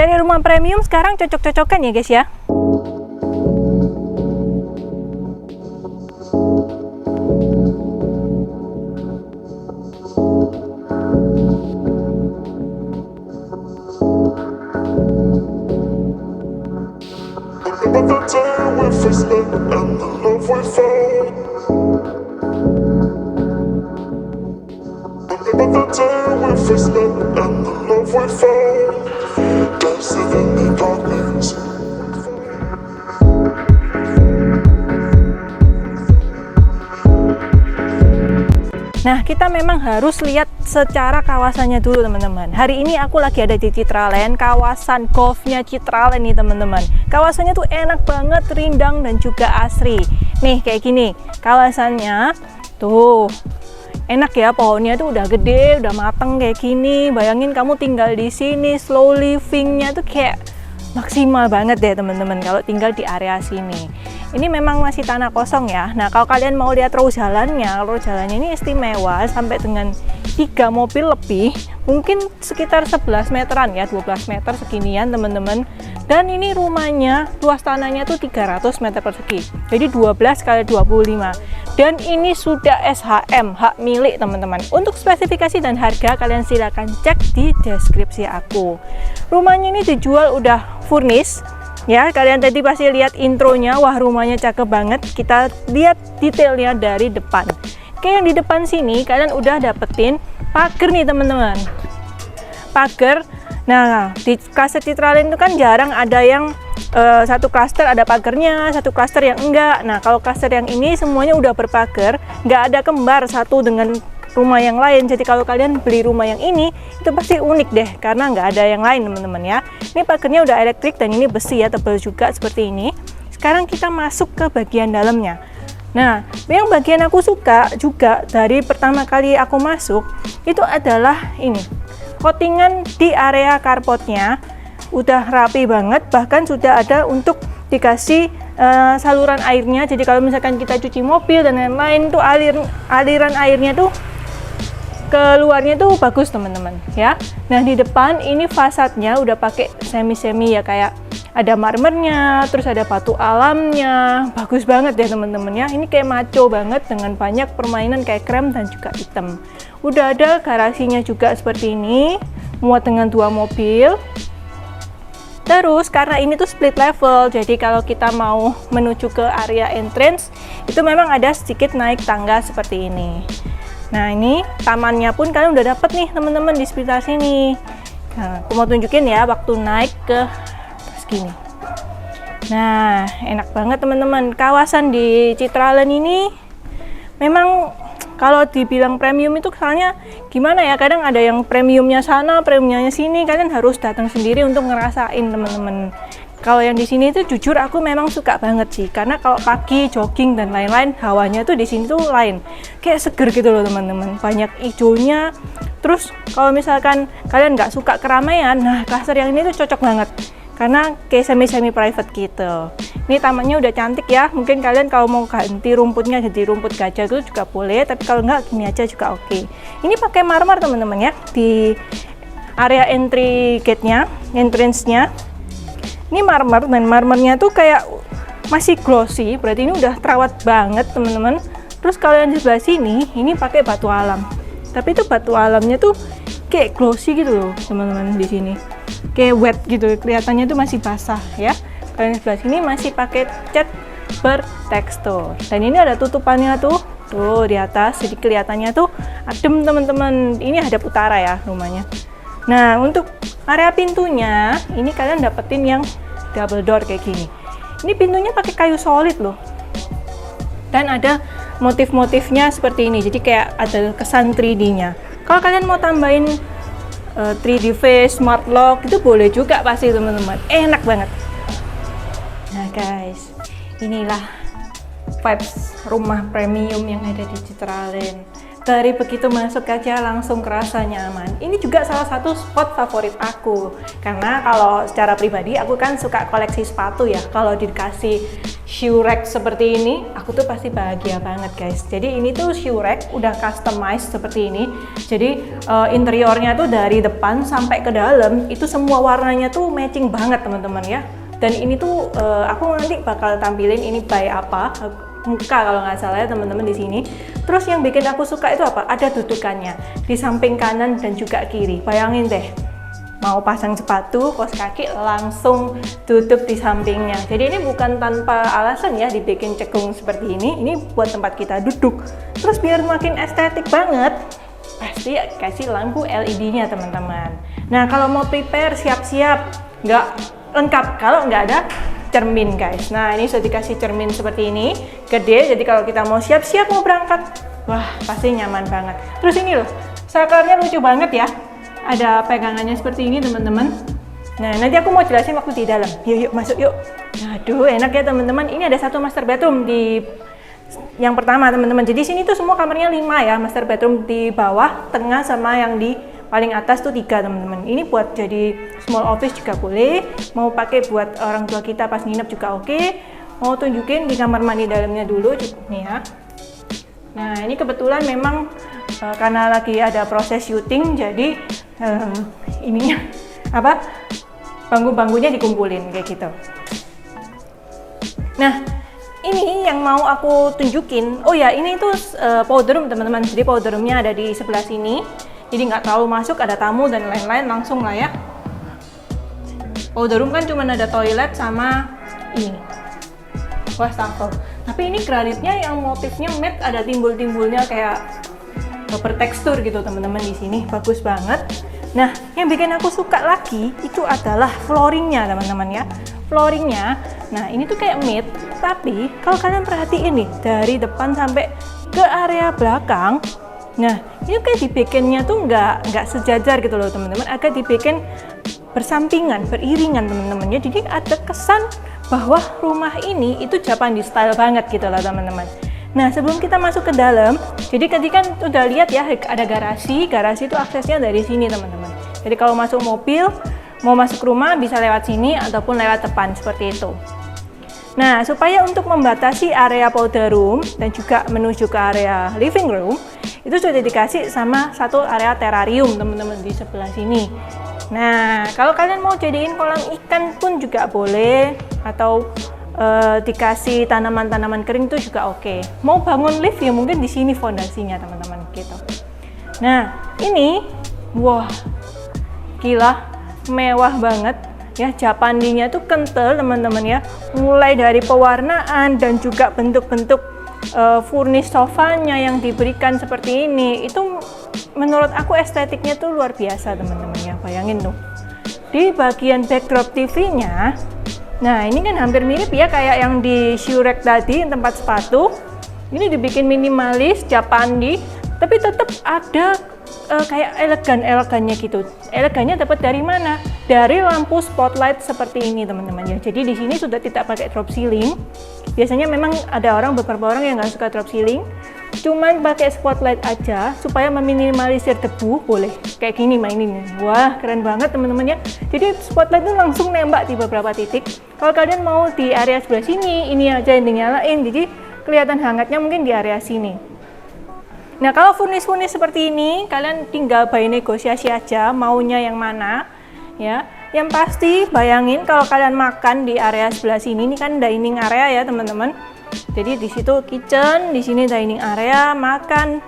Cari rumah premium sekarang cocok-cocokan ya guys ya. Nah, kita memang harus lihat secara kawasannya dulu teman-teman. Hari ini aku lagi ada di Citraland, kawasan golfnya Citraland nih teman-teman. Kawasannya tuh enak banget, rindang dan juga asri. Nih kayak gini, kawasannya tuh enak ya, pohonnya tuh udah gede, udah mateng kayak gini. Bayangin kamu tinggal di sini, slow livingnya tuh kayak maksimal banget deh teman-teman kalau tinggal di area sini. Ini memang masih tanah kosong ya. Nah, kalau kalian mau lihat row jalannya ini istimewa sampai dengan 3 mobil lebih, mungkin sekitar 11 meteran ya, 12 meter seginian teman-teman. Dan ini rumahnya, luas tanahnya tuh 300 meter persegi. Jadi 12 kali 25. Dan ini sudah SHM, hak milik teman-teman. Untuk spesifikasi dan harga kalian silakan cek di deskripsi aku. Rumahnya ini dijual udah furnish. Ya, kalian tadi pasti lihat intronya, wah rumahnya cakep banget. Kita lihat detailnya dari depan. Oke, yang di depan sini kalian udah dapetin pagar nih teman-teman. Pagar. Nah, di klaster Citraland itu kan jarang ada yang satu klaster ada pagarnya, satu klaster yang enggak. Nah, kalau klaster yang ini semuanya udah berpagar, nggak ada kembar satu dengan rumah yang lain. Jadi kalau kalian beli rumah yang ini itu pasti unik deh karena nggak ada yang lain teman-teman ya. Ini pagarnya udah elektrik dan ini besi ya, tebal juga seperti ini. Sekarang kita masuk ke bagian dalamnya. Nah, yang bagian aku suka juga dari pertama kali aku masuk itu adalah ini, coatingan di area carportnya udah rapi banget, bahkan sudah ada untuk dikasih saluran airnya. Jadi kalau misalkan kita cuci mobil dan lain-lain tuh aliran airnya tuh keluarnya tuh bagus teman-teman ya. Nah, di depan ini fasadnya udah pakai semi-semi ya, kayak ada marmernya, terus ada batu alamnya, bagus banget ya teman-teman ya. Ini kayak maco banget dengan banyak permainan kayak krem dan juga hitam. Udah ada garasinya juga seperti ini, muat dengan 2 mobil. Terus karena ini tuh split level, jadi kalau kita mau menuju ke area entrance itu memang ada sedikit naik tangga seperti ini. Nah, ini tamannya pun kalian udah dapet nih teman-teman di sekitar sini. Nah, aku mau tunjukin ya waktu naik ke segini. Nah, enak banget teman-teman. Kawasan di Citraland ini memang kalau dibilang premium itu soalnya gimana ya, kadang ada yang premiumnya sana, premiumnya sini, kalian harus datang sendiri untuk ngerasain teman-teman. Kalau yang di sini tuh jujur aku memang suka banget sih, karena kalau pagi jogging dan lain-lain hawanya tuh di sini tuh lain, kayak seger gitu loh teman-teman, banyak hijaunya. Terus kalau misalkan kalian nggak suka keramaian, nah klaster yang ini tuh cocok banget karena kayak semi private gitu. Ini tamannya udah cantik ya, mungkin kalian kalau mau ganti rumputnya jadi rumput gajah itu juga boleh, tapi kalau nggak gini aja juga oke. Ini pakai marmer teman-teman ya di area entry gate-nya, entrance-nya. Ini marmer, dan marmernya tuh kayak masih glossy, berarti ini udah terawat banget teman-teman. Terus kalau yang di sebelah sini, ini pakai batu alam, tapi itu batu alamnya tuh kayak glossy gitu loh teman-teman, di sini kayak wet gitu, kelihatannya tuh masih basah ya. Kalau yang di sebelah sini masih pakai cat bertekstur, dan ini ada tutupannya tuh di atas, jadi kelihatannya tuh adem teman-teman. Ini hadap utara ya rumahnya. Nah, untuk area pintunya ini kalian dapetin yang double door kayak gini. Ini pintunya pakai kayu solid loh, dan ada motif-motifnya seperti ini, jadi kayak ada kesan 3D-nya. Kalau kalian mau tambahin 3D face, smart lock itu boleh juga pasti teman-teman, enak banget. Nah guys, inilah vibes rumah premium yang ada di Citraland. Dari begitu masuk aja langsung kerasa nyaman. Ini juga salah satu spot favorit aku, karena kalau secara pribadi aku kan suka koleksi sepatu ya. Kalau dikasih shoe rack seperti ini, aku tuh pasti bahagia banget guys. Jadi ini tuh shoe rack udah customized seperti ini. Jadi interiornya tuh dari depan sampai ke dalam itu semua warnanya tuh matching banget teman-teman ya. Dan ini tuh aku nanti bakal tampilin ini by apa muka kalau nggak salah ya teman-teman di sini. Terus yang bikin aku suka itu apa? Ada dudukannya di samping kanan dan juga kiri. Bayangin deh, mau pasang sepatu, kaos kaki langsung duduk di sampingnya. Jadi ini bukan tanpa alasan ya dibikin cekung seperti ini. Ini buat tempat kita duduk. Terus biar makin estetik banget, pasti kasih lampu LED-nya teman-teman. Nah kalau mau prepare siap-siap, nggak lengkap kalau nggak ada cermin guys. Nah ini sudah dikasih cermin seperti ini, gede. Jadi kalau kita mau siap-siap mau berangkat, wah pasti nyaman banget. Terus ini loh, sakarnya lucu banget ya. Ada pegangannya seperti ini teman-teman. Nah nanti aku mau jelasin waktu di dalam. Yuk masuk yuk. Aduh enak ya teman-teman. Ini ada satu master bedroom di yang pertama teman-teman. Jadi sini tuh semua kamarnya 5 ya. Master bedroom di bawah, tengah sama yang di paling atas tuh 3 teman-teman. Ini buat jadi small office juga boleh. Mau pakai buat orang tua kita pas nginep juga oke. Mau tunjukin di kamar mandi dalamnya dulu nih ya. Nah ini kebetulan memang karena lagi ada proses syuting, jadi ininya apa, bangku-bangkunya dikumpulin kayak gitu. Nah ini yang mau aku tunjukin. Oh ya ini tuh powder room teman-teman. Jadi powder roomnya ada di sebelah sini. Jadi nggak terlalu masuk, ada tamu dan lain-lain langsung lah ya. Powder room kan cuma ada toilet sama ini wastafel. Tapi ini granitnya yang motifnya matte, ada timbul-timbulnya kayak bertekstur gitu teman-teman di sini, bagus banget. Nah, yang bikin aku suka lagi itu adalah flooringnya teman-teman ya. Flooringnya, nah ini tuh kayak matte, tapi kalau kalian perhatiin nih dari depan sampai ke area belakang, nah ini kayak dibikinnya tuh nggak sejajar gitu loh teman-teman, agak dibikin bersampingan, beriringan teman-teman ya. Jadi ada kesan bahwa rumah ini itu Japanese style banget gitu loh teman-teman. Nah sebelum kita masuk ke dalam, jadi tadi kan udah lihat ya ada garasi itu aksesnya dari sini teman-teman. Jadi kalau masuk mobil, mau masuk rumah bisa lewat sini ataupun lewat depan seperti itu. Nah supaya untuk membatasi area powder room dan juga menuju ke area living room, itu sudah dikasih sama satu area terrarium teman-teman di sebelah sini. Nah kalau kalian mau jadiin kolam ikan pun juga boleh, atau dikasih tanaman-tanaman kering itu juga oke. Mau bangun lift ya mungkin di sini fondasinya teman-teman gitu. Nah ini wah gila mewah banget ya. Japaninya tuh kental teman-teman ya, mulai dari pewarnaan dan juga bentuk-bentuk furnish sofanya yang diberikan seperti ini, itu menurut aku estetiknya tuh luar biasa teman-teman ya. Bayangin tuh di bagian backdrop TV-nya. Nah ini kan hampir mirip ya kayak yang di shoe rack tadi, tempat sepatu. Ini dibikin minimalis, Japandi, tapi tetap ada kayak elegannya gitu. Elegannya dapat dari mana? Dari lampu spotlight seperti ini teman-teman ya. Jadi di sini sudah tidak pakai drop ceiling. Biasanya memang ada beberapa orang yang nggak suka drop ceiling, cuman pakai spotlight aja supaya meminimalisir debu. Boleh kayak gini mainin. Wah keren banget teman-teman ya. Jadi spotlight itu langsung nembak di beberapa titik. Kalau kalian mau di area sebelah sini, ini aja yang dinyalain, jadi kelihatan hangatnya mungkin di area sini. Nah kalau furnish seperti ini, kalian tinggal by negosiasi aja maunya yang mana ya. Yang pasti bayangin kalau kalian makan di area sebelah sini, ini kan dining area ya teman-teman. Jadi di situ kitchen, di sini dining area, makan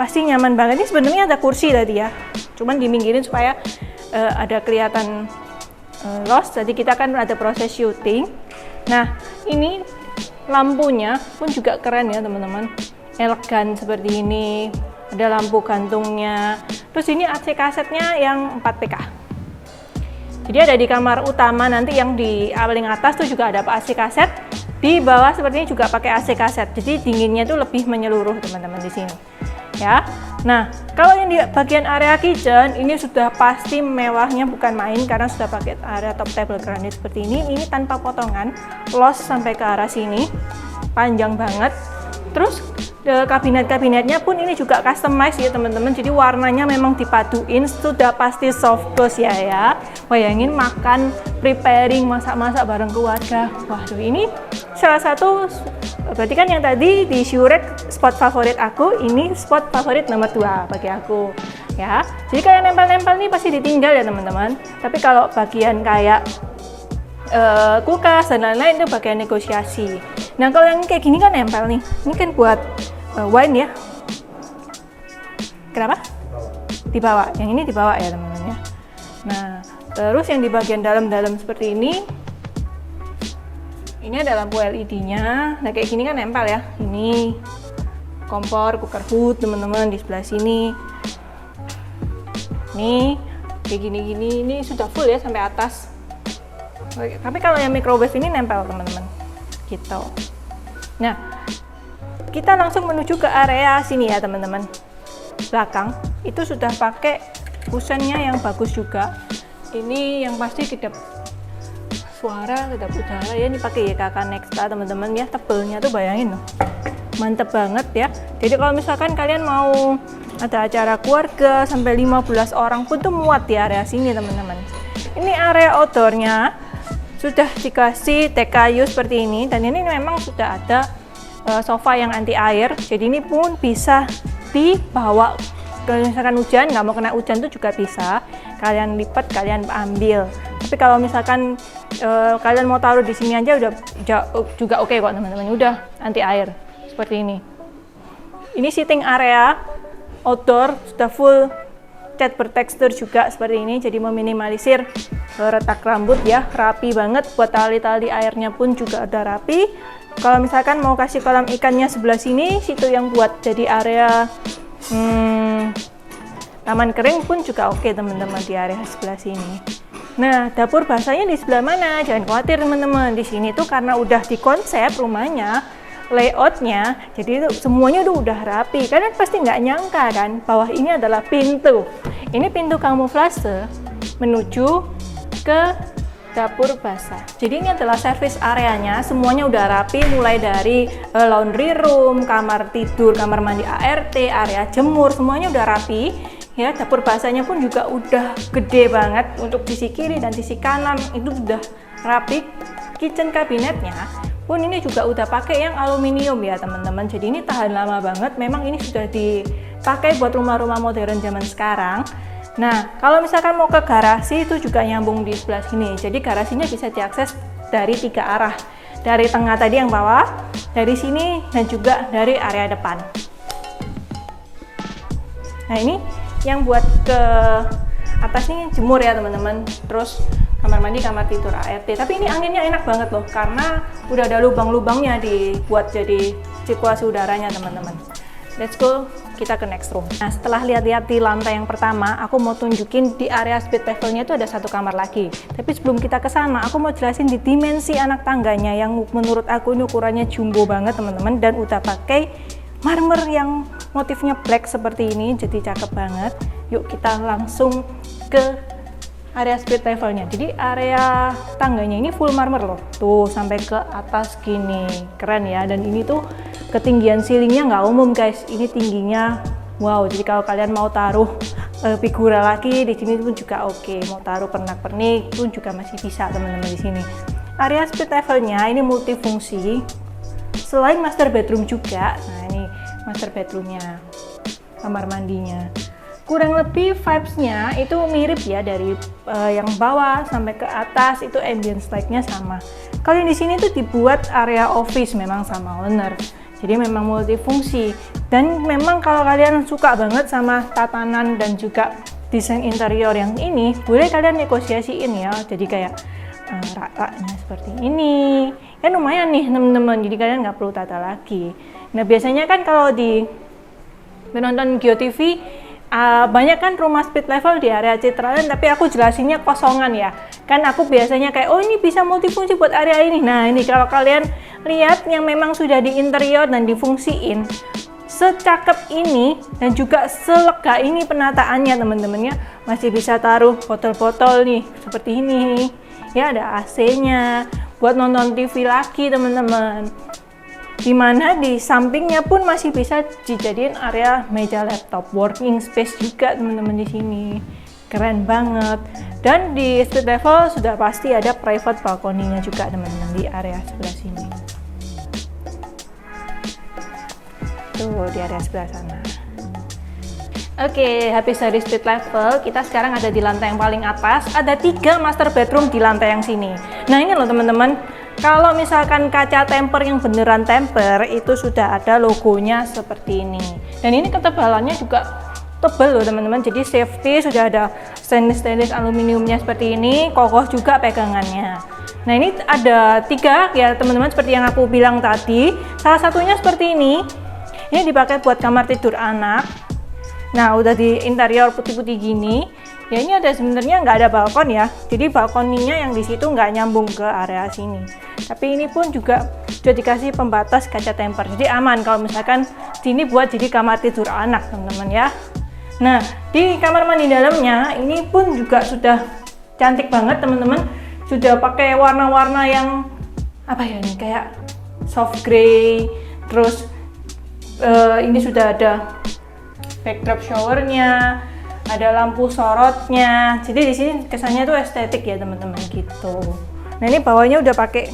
pasti nyaman banget. Ini sebenarnya ada kursi tadi ya, cuman diminggirin supaya ada kelihatan luas. Jadi kita kan ada proses syuting. Nah ini lampunya pun juga keren ya teman-teman, elegan seperti ini. Ada lampu gantungnya. Terus ini AC kasetnya yang 4 PK. Jadi ada di kamar utama nanti yang di paling atas tuh juga ada AC kaset. Di bawah sepertinya juga pakai AC kaset. Jadi dinginnya tuh lebih menyeluruh teman-teman di sini. Ya. Nah, kalau yang di bagian area kitchen ini sudah pasti mewahnya bukan main karena sudah pakai area top table granit seperti ini. Ini tanpa potongan, los sampai ke arah sini. Panjang banget. Terus kabinet-kabinetnya pun ini juga customize ya teman-teman. Jadi warnanya memang dipaduin, sudah pasti soft close ya. Bayangin makan, preparing, masak-masak bareng keluarga. Waduh, ini salah satu, berarti kan yang tadi di Shurek spot favorit aku, ini spot favorit nomor 2 bagi aku ya. Jadi kalian nempel-nempel nih pasti ditinggal ya teman-teman. Tapi kalau bagian kayak kulkas dan lain-lain itu bagian negosiasi. Nah kalau yang kayak gini kan nempel nih, ini kan buat wine ya. Kenapa? Dibawa, yang ini dibawa ya teman-teman ya. Nah terus yang di bagian dalam-dalam seperti ini ada lampu LED-nya. Nah kayak gini kan nempel ya. Ini kompor, cooker hood teman-teman di sebelah sini. Nih kayak gini-gini, ini sudah full ya sampai atas. Tapi kalau yang microwave ini nempel teman-teman gitu. Nah kita langsung menuju ke area sini ya teman-teman. Belakang itu sudah pakai kusennya yang bagus juga. Ini yang pasti kedap suara, kedap udara ya. Ini pakai YKK Nexta teman-teman ya. Tebelnya tuh bayangin loh, mantep banget ya. Jadi kalau misalkan kalian mau ada acara keluarga sampai 15 orang pun tuh muat di area sini teman-teman. Ini area outdoornya sudah dikasih dek kayu seperti ini, dan ini memang sudah ada sofa yang anti air, jadi ini pun bisa dibawa. Kalau misalkan hujan, nggak mau kena hujan tuh juga bisa, kalian lipat, kalian ambil. Tapi kalau misalkan kalian mau taruh di sini aja udah juga oke kok teman-teman, udah anti air seperti ini. Ini sitting area outdoor sudah full cat bertekstur juga seperti ini, jadi meminimalisir retak rambut ya, rapi banget. Buat tali-tali airnya pun juga ada rapi. Kalau misalkan mau kasih kolam ikannya sebelah sini, situ yang buat jadi area taman kering pun juga oke teman-teman di area sebelah sini. Nah dapur basahnya di sebelah mana? Jangan khawatir teman-teman, di sini tuh karena udah dikonsep rumahnya, layoutnya, jadi itu semuanya udah rapi. Kalian pasti nggak nyangka kan bahwa ini adalah pintu. Ini pintu kamuflase menuju ke dapur basah. Jadi ini adalah service areanya, semuanya udah rapi, mulai dari laundry room, kamar tidur, kamar mandi ART, area jemur, semuanya udah rapi ya. Dapur basahnya pun juga udah gede banget, untuk sisi kiri dan sisi kanan itu udah rapi. Kitchen kabinetnya pun ini juga udah pakai yang aluminium ya teman-teman, jadi ini tahan lama banget. Memang ini sudah dipakai buat rumah-rumah modern zaman sekarang. Nah kalau misalkan mau ke garasi itu juga nyambung di sebelah sini, jadi garasinya bisa diakses dari 3 arah, dari tengah tadi yang bawah, dari sini, dan juga dari area depan. Nah ini yang buat ke atas nih jemur ya teman-teman, terus kamar mandi, kamar tidur ART. Tapi ini anginnya enak banget loh, karena udah ada lubang-lubangnya dibuat jadi sirkulasi udaranya teman-teman. Let's go, kita ke next room. Nah setelah lihat-lihat di lantai yang pertama, aku mau tunjukin di area speed levelnya itu ada 1 kamar lagi. Tapi sebelum kita ke sana, aku mau jelasin di dimensi anak tangganya yang menurut aku ini ukurannya jumbo banget teman-teman, dan udah pakai marmer yang motifnya black seperti ini, jadi cakep banget. Yuk kita langsung ke area speed levelnya. Jadi area tangganya ini full marmer loh, tuh sampai ke atas gini, keren ya. Dan ini tuh ketinggian ceilingnya nggak umum guys, ini tingginya wow. Jadi kalau kalian mau taruh figura lagi di sini pun juga oke, mau taruh pernak-pernik pun juga masih bisa teman-teman di sini. Area speed levelnya ini multifungsi, selain master bedroom juga. Nah ini master bedroomnya, kamar mandinya. Kurang lebih vibes-nya itu mirip ya, dari yang bawah sampai ke atas itu ambience light-nya sama. Kalau di sini tuh dibuat area office memang sama owner. Jadi memang multifungsi, dan memang kalau kalian suka banget sama tatanan dan juga desain interior yang ini, boleh kalian negosiasiin ya. Jadi kayak rak-raknya seperti ini, ya lumayan nih teman-teman. Jadi kalian nggak perlu tata lagi. Nah biasanya kan kalau di menonton GeoTV banyak kan rumah speed level di area Citraland, tapi aku jelasinnya kosongan ya. Kan aku biasanya kayak, oh ini bisa multifungsi buat area ini. Nah ini kalau kalian lihat yang memang sudah di interior dan difungsiin, secakep ini dan juga selega ini penataannya teman-temannya, masih bisa taruh botol-botol nih seperti ini. Ya ada AC-nya buat nonton TV lagi teman-teman. Dimana di sampingnya pun masih bisa dijadiin area meja laptop, working space juga teman-teman di sini. Keren banget. Dan di speed level sudah pasti ada private balcony-nya juga teman-teman di area sebelah sini. Tuh di area sebelah sana. Oke, habis dari street level, kita sekarang ada di lantai yang paling atas. Ada 3 master bedroom di lantai yang sini. Nah ini loh teman-teman, kalau misalkan kaca temper yang beneran temper, itu sudah ada logonya seperti ini. Dan ini ketebalannya juga tebal loh teman-teman, jadi safety, sudah ada stainless aluminiumnya seperti ini, kokoh juga pegangannya. Nah ini ada 3 ya teman-teman, seperti yang aku bilang tadi. Salah satunya seperti ini dipakai buat kamar tidur anak. Nah udah di interior putih-putih gini ya, ini ada sebenarnya nggak ada balkon ya, jadi balkoninya yang di situ nggak nyambung ke area sini, tapi ini pun juga sudah dikasih pembatas kaca temper, jadi aman kalau misalkan sini buat jadi kamar tidur anak teman-teman ya. Nah di kamar mandi dalamnya ini pun juga sudah cantik banget teman-teman, sudah pakai warna-warna yang apa ya, ini kayak soft grey, terus ini sudah ada backdrop showernya, ada lampu sorotnya, jadi di sini kesannya tuh estetik ya teman-teman gitu. Nah ini bawahnya udah pakai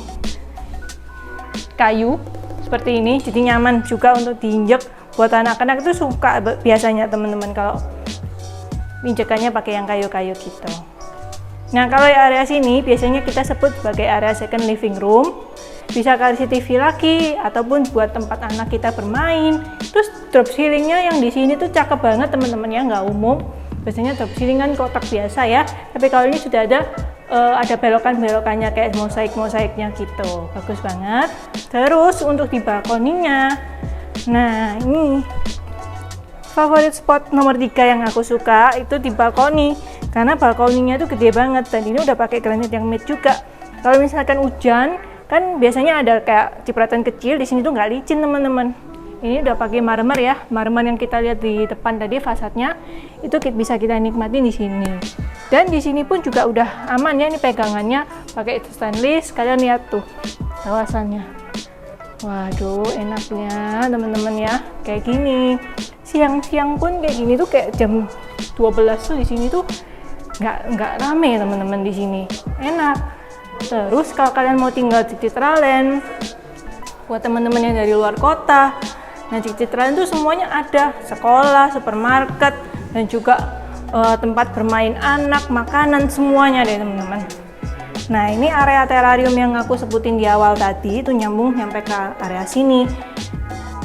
kayu seperti ini, jadi nyaman juga untuk diinjek. Buat anak-anak itu suka biasanya teman-teman kalau injekannya pakai yang kayu-kayu gitu. Nah kalau area sini biasanya kita sebut sebagai area second living room, bisa kasih TV lagi ataupun buat tempat anak kita bermain. Terus drop ceilingnya yang di sini tuh cakep banget teman-teman ya, nggak umum. Biasanya drop ceiling kan kotak biasa ya, tapi kalau ini sudah ada belokan-belokannya kayak mosaiknya gitu, bagus banget. Terus untuk di balkoninya, nah ini favorit spot nomor 3 yang aku suka itu di balkoni, karena balkoninya tuh gede banget dan ini udah pakai granit yang matte juga. Kalau misalkan hujan kan biasanya ada kayak cipratan kecil, di sini tuh nggak licin teman-teman. Ini udah pakai marmer ya, marmer yang kita lihat di depan tadi fasadnya itu bisa kita nikmatin di sini. Dan di sini pun juga udah aman ya, ini pegangannya pakai stainless. Kalian lihat tuh kawasannya. Waduh, enaknya teman-teman ya, kayak gini. Siang-siang pun kayak gini tuh kayak jam 12 tuh di sini tuh nggak rame teman-teman di sini. Enak. Terus kalau kalian mau tinggal di Citraland, buat teman-teman yang dari luar kota, nah di Citraland tuh semuanya ada, sekolah, supermarket, dan juga tempat bermain anak, makanan, semuanya deh teman-teman. Nah ini area terrarium yang aku sebutin di awal tadi, itu nyambung sampai ke area sini.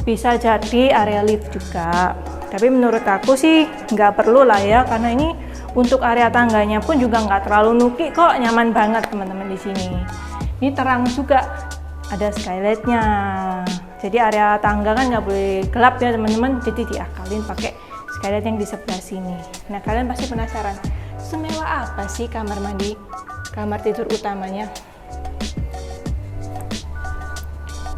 Bisa jadi area lift juga, tapi menurut aku sih nggak perlu lah ya, karena ini untuk area tangganya pun juga nggak terlalu nuki kok, nyaman banget teman-teman di sini. Ini terang juga, ada skylightnya. Jadi area tangga kan nggak boleh gelap ya teman-teman, jadi diakalin pakai skylight yang di sebelah sini. Nah kalian pasti penasaran, semewah apa sih kamar mandi, kamar tidur utamanya?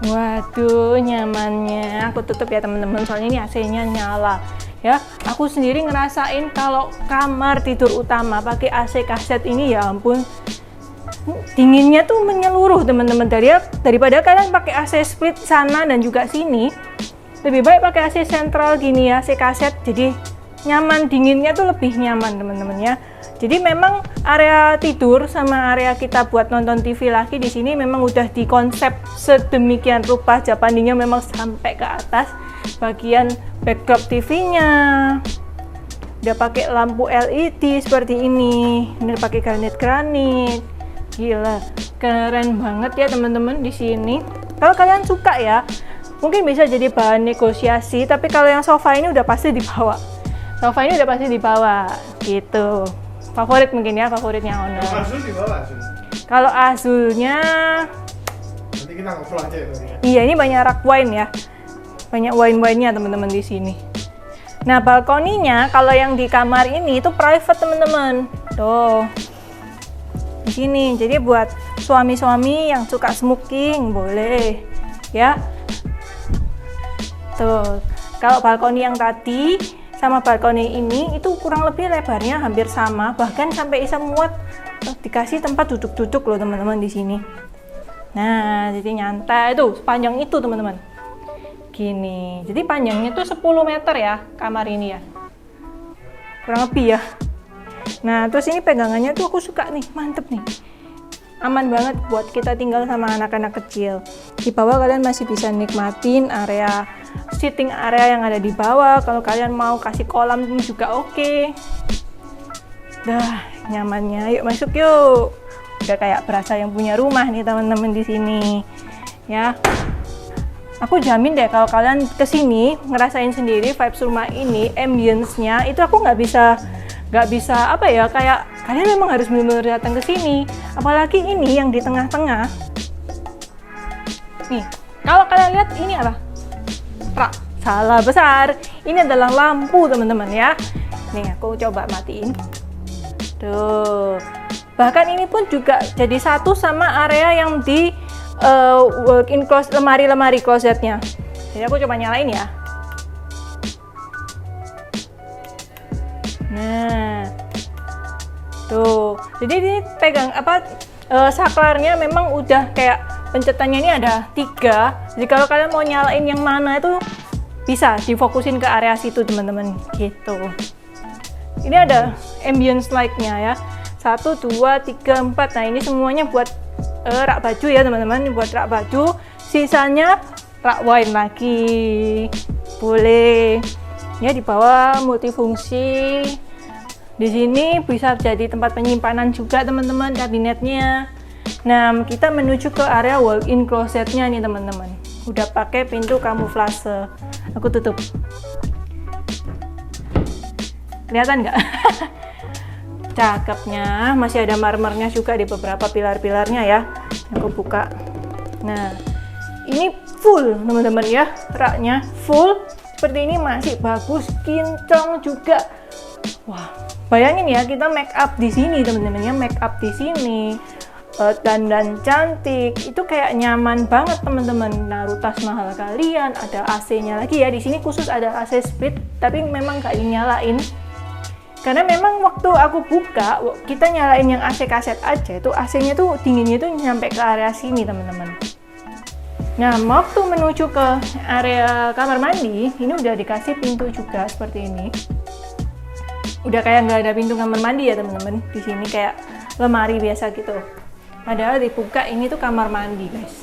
Waduh, nyamannya. Aku tutup ya teman-teman, soalnya ini AC-nya nyala. Ya, aku sendiri ngerasain kalau kamar tidur utama pakai AC kaset ini ya ampun, dinginnya tuh menyeluruh teman-teman. Daripada kalian pakai AC split sana dan juga sini, lebih baik pakai AC sentral gini ya, AC kaset. Jadi nyaman, dinginnya tuh lebih nyaman teman-teman ya. Jadi memang area tidur sama area kita buat nonton TV lagi di sini memang udah dikonsep sedemikian rupa, japandingnya memang sampai ke atas. Bagian backdrop TV-nya udah pakai lampu LED seperti ini pakai granit, gila keren banget ya teman-teman di sini. Kalau kalian suka ya mungkin bisa jadi bahan negosiasi, tapi kalau yang sofa ini udah pasti dibawa, gitu. Favorit mungkin ya, favoritnya owner. Azul dibawa, Azul. Kalau Azulnya nanti kita ngobrol aja ya. Iya, ini banyak rak wine ya. Banyak wine-wine-nya teman-teman di sini. Nah, balkoninya kalau yang di kamar ini itu private teman-teman. Tuh. Di sini. Jadi buat suami-suami yang suka smoking boleh ya. Tuh. Kalau balkoni yang tadi sama balkoni ini itu kurang lebih lebarnya hampir sama, bahkan sampai bisa muat dikasih tempat duduk-duduk loh teman-teman di sini. Nah, jadi nyantai tuh sepanjang itu teman-teman. Gini. Jadi panjangnya tuh 10 meter ya kamar ini ya. Kurang lebih ya. Nah, terus ini pegangannya tuh aku suka nih, mantep nih. Aman banget buat kita tinggal sama anak-anak kecil. Di bawah kalian masih bisa nikmatin area sitting area yang ada di bawah. Kalau kalian mau kasih kolam juga oke. Dah, nyamannya. Yuk masuk yuk. Udah kayak berasa yang punya rumah nih teman-teman di sini. Ya. Aku jamin deh kalau kalian kesini ngerasain sendiri vibes rumah ini, ambience-nya itu aku nggak bisa apa ya, kayak kalian memang harus benar-benar datang ke sini. Apalagi ini yang di tengah-tengah. Nih, kalau kalian lihat ini apa? Rak, salah besar. Ini adalah lampu teman-teman ya. Nih aku coba matiin. Tuh. Bahkan ini pun juga jadi satu sama area yang di walk-in closet, lemari klosetnya. Jadi aku coba nyalain ya. Nah, tuh. Jadi ini pegang apa? Saklarnya memang udah kayak pencetannya ini ada 3. Jadi kalau kalian mau nyalain yang mana itu bisa difokusin ke area situ teman-teman. Gitu. Ini ada ambience light-nya ya. 1, 2, 3, 4. Nah ini semuanya buat rak baju ya teman-teman, buat rak baju. Sisanya rak wine lagi, boleh ya. Di bawah multifungsi. Di sini bisa jadi tempat penyimpanan juga teman-teman, kabinetnya. Nah kita menuju ke area walk-in closetnya nih teman-teman. Udah pakai pintu kamuflase. Aku tutup. Kelihatan nggak? Cakepnya, masih ada marmernya juga di beberapa pilar-pilarnya ya. Aku buka. Nah, ini full teman-teman ya, raknya full. Seperti ini masih bagus, kinclong juga. Wah, bayangin ya kita make up di sini teman-teman ya, make up di sini. Dandan cantik, itu kayak nyaman banget teman-teman. Naruh tas mahal kalian, ada AC-nya lagi ya. Di sini khusus ada AC split, tapi memang nggak dinyalain. Karena memang waktu aku buka, kita nyalain yang AC kaset aja, itu AC-nya tuh dinginnya tuh nyampe ke area sini teman-teman. Nah, waktu menuju ke area kamar mandi, ini udah dikasih pintu juga seperti ini. Udah kayak nggak ada pintu kamar mandi ya teman-teman. Di sini kayak lemari biasa gitu. Padahal dibuka ini tuh kamar mandi guys.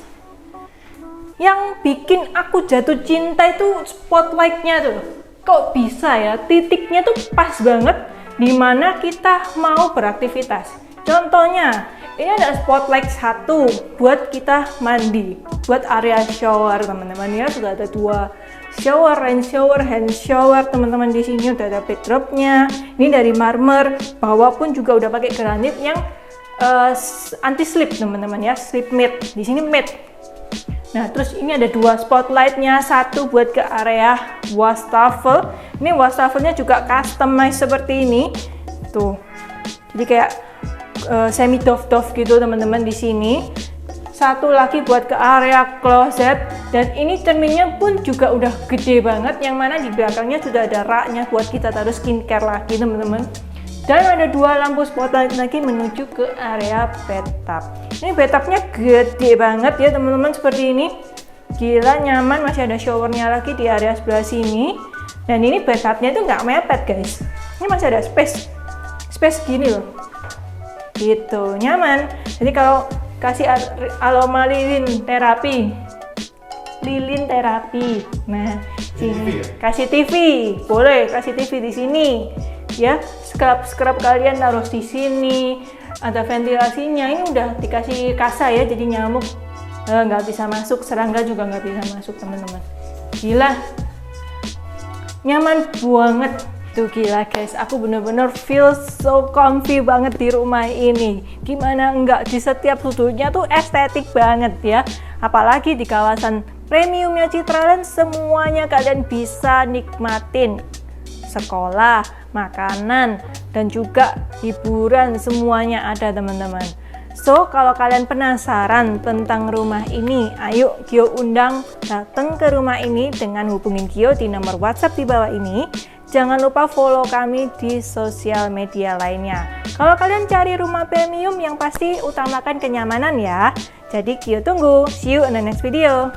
Yang bikin aku jatuh cinta itu spotlight-nya tuh. Kok bisa ya, titiknya tuh pas banget dimana kita mau beraktivitas. Contohnya, ini ada spotlight 1 buat kita mandi, buat area shower teman-teman ya. Sudah ada 2 shower, rain shower, hand shower teman-teman. Di sini udah ada backdropnya. Ini dari marmer, bawah pun juga udah pakai granit yang anti slip teman-teman ya, slip matte. Di sini matte. Nah, terus ini ada 2 spotlightnya, 1 buat ke area wastafel. Ini wastafelnya juga customize seperti ini. Tuh. Jadi kayak semi doff gitu teman-teman di sini. 1 lagi buat ke area closet, dan ini cerminnya pun juga udah gede banget, yang mana di belakangnya sudah ada raknya buat kita taruh skincare lagi teman-teman. Dan ada 2 lampu spotlight lagi menuju ke area bathtub. Ini bathtubnya gede banget ya teman-teman, seperti ini. Gila nyaman, masih ada showernya lagi di area sebelah sini. Dan ini bathtubnya itu nggak mepet guys. Ini masih ada space gini loh. Gitu, nyaman. Jadi kalau kasih aroma lilin terapi. Nah, sini kasih TV, boleh kasih TV di sini. Ya, scrub kalian taruh di sini, ada ventilasinya. Ini udah dikasih kasa ya, jadi nyamuk nggak bisa masuk, serangga juga nggak bisa masuk teman-teman. Gila, nyaman banget tuh, gila guys. Aku bener-bener feel so comfy banget di rumah ini. Gimana enggak, di setiap sudutnya tuh estetik banget ya. Apalagi di kawasan premiumnya Citraland, semuanya kalian bisa nikmatin. Sekolah, makanan, dan juga hiburan, semuanya ada teman-teman. So, kalau kalian penasaran tentang rumah ini, ayo Gio undang datang ke rumah ini dengan hubungin Gio di nomor WhatsApp di bawah ini. Jangan lupa follow kami di sosial media lainnya. Kalau kalian cari rumah premium, yang pasti utamakan kenyamanan ya. Jadi Gio tunggu. See you in the next video.